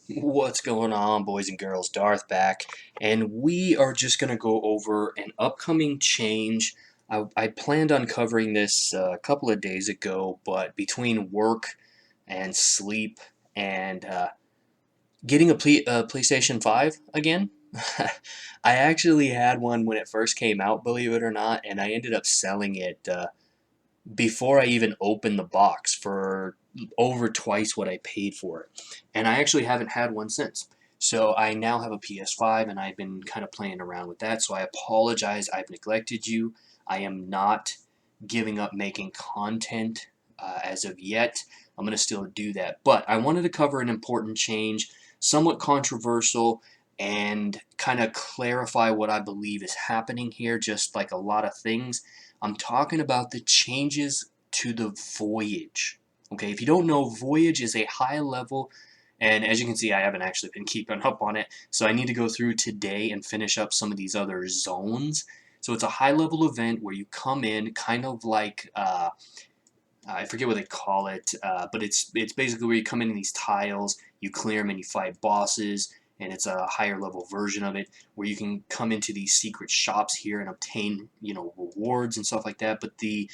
What's going on, boys and girls? Darth back, and we are just going to go over an upcoming change. I planned on covering this a couple of days ago, but between work and sleep and getting a PlayStation 5 again, I actually had one when it first came out, believe it or not, and I ended up selling it before I even opened the box for over twice what I paid for it. And I actually haven't had one since. So I now have a PS5 and I've been kind of playing around with that. So I apologize. I've neglected you. I am not giving up making content as of yet. I'm going to still do that. But I wanted to cover an important change, somewhat controversial, and kind of clarify what I believe is happening here, just like a lot of things. I'm talking about the changes to the Voyage. Okay, if you don't know, Voyage is a high level, and as you can see, I haven't actually been keeping up on it, so I need to go through today and finish up some of these other zones. So it's a high level event where you come in kind of like I forget what they call it, but it's basically where you come in these tiles, you clear them, and you fight bosses. And it's a higher level version of it where you can come into these secret shops here and obtain, rewards and stuff like that. But the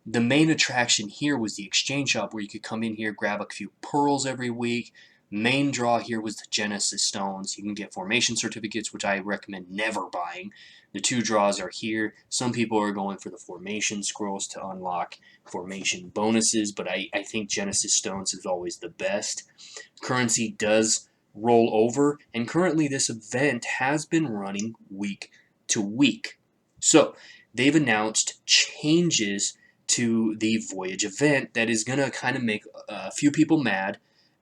main attraction here was the exchange shop where you could come in here, grab a few pearls every week. Main draw here was the Genesis stones. You can get formation certificates, which I recommend never buying. The two draws are here. Some people are going for the formation scrolls to unlock formation bonuses, but I think Genesis stones is always the best. Currency does roll over, and currently this event has been running week to week. So they've announced changes to the Voyage event that is going to kind of make a few people mad.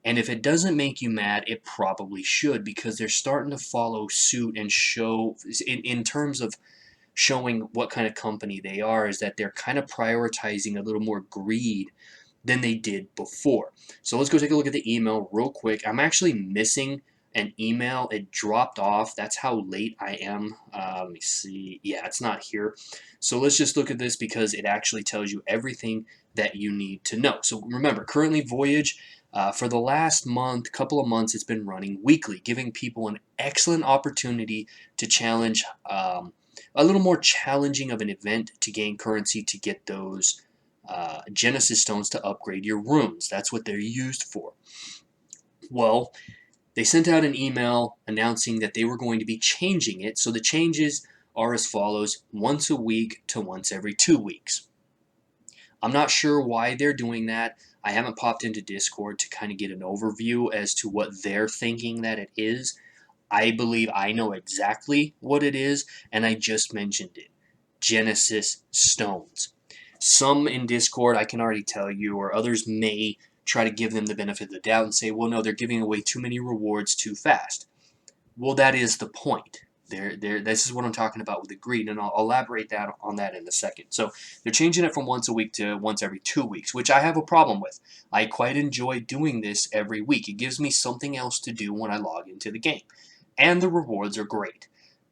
And if it doesn't make you mad, it probably should, because they're starting to follow suit and show, in terms of showing what kind of company they are, is that they're kind of prioritizing a little more greed than they did before. So let's go take a look at the email real quick. I'm actually missing an email. It dropped off. That's how late I am. Let me see. Yeah, it's not here. So let's just look at this because it actually tells you everything that you need to know. So remember, currently Voyage, for the last couple of months, it's been running weekly, giving people an excellent opportunity to challenge, a little more challenging of an event to gain currency to get those Genesis stones to upgrade your runes. That's what they're used for. Well, they sent out an email announcing that they were going to be changing it. So the changes are as follows: once a week to once every 2 weeks. I'm not sure why they're doing that. I haven't popped into Discord to kind of get an overview as to what they're thinking that it is. I believe I know exactly what it is, and I just mentioned it. Genesis stones. Some in Discord, I can already tell you, or others may try to give them the benefit of the doubt and say, well, no, they're giving away too many rewards too fast. Well, that is the point. This is what I'm talking about with the greed, and I'll elaborate on that in a second. So they're changing it from once a week to once every 2 weeks, which I have a problem with. I quite enjoy doing this every week. It gives me something else to do when I log into the game, and the rewards are great.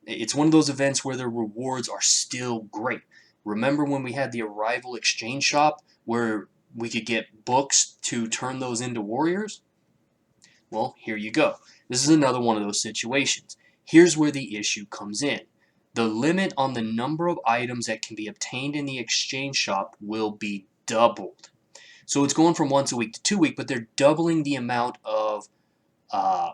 It's one of those events where the rewards are still great. Remember when we had the Arrival Exchange Shop where we could get books to turn those into warriors? Well, here you go. This is another one of those situations. Here's where the issue comes in. The limit on the number of items that can be obtained in the exchange shop will be doubled. So it's going from once a week to 2 week, but they're doubling the amount of uh,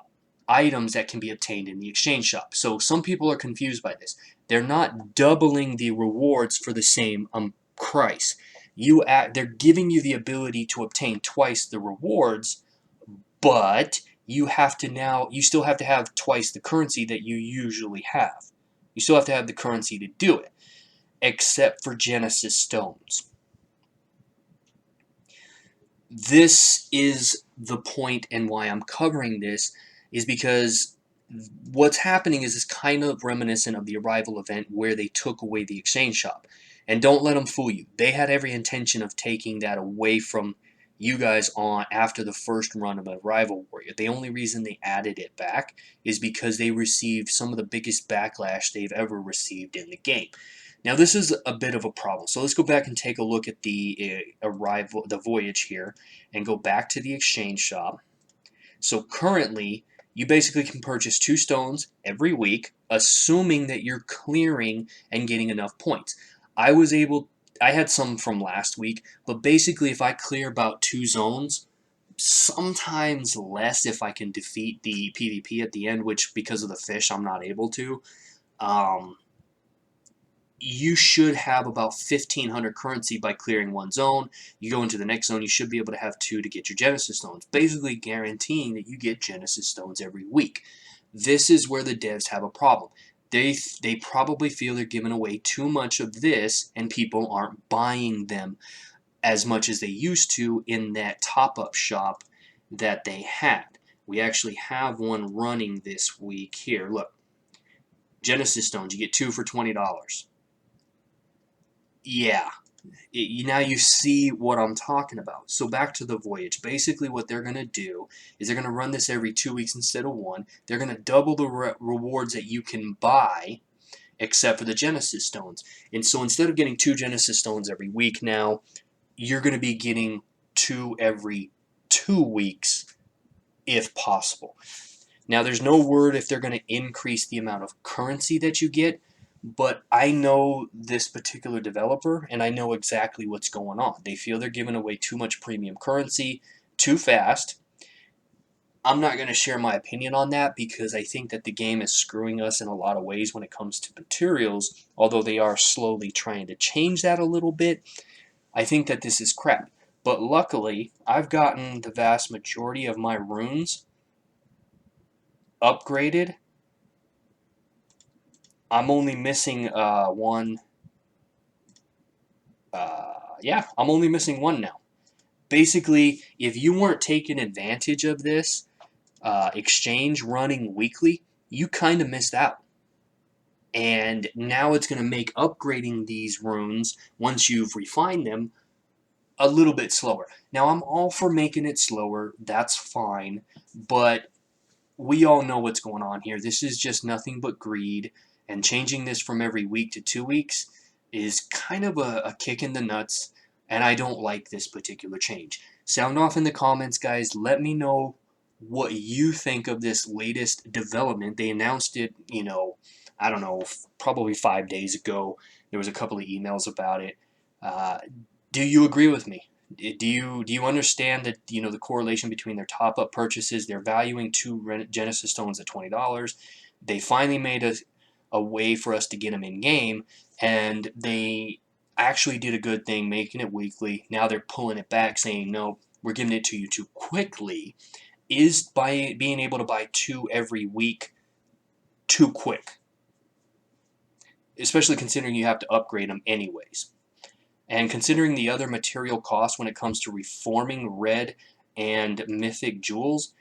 items that can be obtained in the exchange shop. So some people are confused by this. They're not doubling the rewards for the same price. They're giving you the ability to obtain twice the rewards, but you still have to have twice the currency that you usually have. You still have to have the currency to do it, except for Genesis stones. This is the point, and why I'm covering this is because what's happening is kind of reminiscent of the Arrival event where they took away the exchange shop. And don't let them fool you. They had every intention of taking that away from you guys on after the first run of Arrival Warrior. The only reason they added it back is because they received some of the biggest backlash they've ever received in the game. Now this is a bit of a problem. So let's go back and take a look at the Voyage here, and go back to the exchange shop. So currently, You basically can purchase 2 stones every week, assuming that you're clearing and getting enough points. I was able, I had some from last week, but basically, if I clear about 2 zones, sometimes less if I can defeat the PvP at the end, which because of the fish, I'm not able to. Um, you should have about 1,500 currency by clearing 1 zone. You go into the next zone, you should be able to have 2 to get your Genesis stones, basically guaranteeing that you get Genesis stones every week. This is where the devs have a problem. They probably feel they're giving away too much of this, and people aren't buying them as much as they used to in that top-up shop that they had. We actually have one running this week here. Look, Genesis stones, you get 2 for $20. Yeah, now you see what I'm talking about. So back to the voyage. Basically what they're going to do is they're going to run this every 2 weeks instead of one. They're going to double the rewards that you can buy, except for the Genesis stones. And so instead of getting 2 Genesis stones every week now, you're going to be getting 2 every 2 weeks if possible. Now, there's no word if they're going to increase the amount of currency that you get, but I know this particular developer, and I know exactly what's going on. They feel they're giving away too much premium currency too fast. I'm not going to share my opinion on that because I think that the game is screwing us in a lot of ways when it comes to materials, although they are slowly trying to change that a little bit. I think that this is crap. But luckily, I've gotten the vast majority of my runes upgraded. I'm only missing one. Yeah, I'm only missing one now. Basically, if you weren't taking advantage of this exchange running weekly, you kind of missed out. And now it's going to make upgrading these runes, once you've refined them, a little bit slower. Now, I'm all for making it slower. That's fine. But we all know what's going on here. This is just nothing but greed, and changing this from every week to 2 weeks is kind of a kick in the nuts, and I don't like this particular change. Sound off in the comments, guys. Let me know what you think of this latest development. They announced it, I don't know, probably 5 days ago. There was a couple of emails about it. Uh, do you agree with me? Do you understand that the correlation between their top up purchases? They're valuing 2 Genesis stones at $20. They finally made a way for us to get them in game, and they actually did a good thing making it weekly. Now they're pulling it back, saying no, we're giving it to you too quickly. Is by being able to buy 2 every week too quick? Especially considering you have to upgrade them anyways. And considering the other material costs when it comes to reforming red and mythic jewels,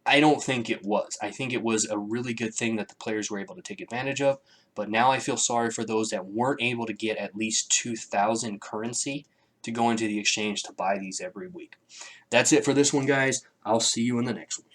I don't think it was. I think it was a really good thing that the players were able to take advantage of. But now I feel sorry for those that weren't able to get at least 2,000 currency to go into the exchange to buy these every week. That's it for this one, guys. I'll see you in the next one.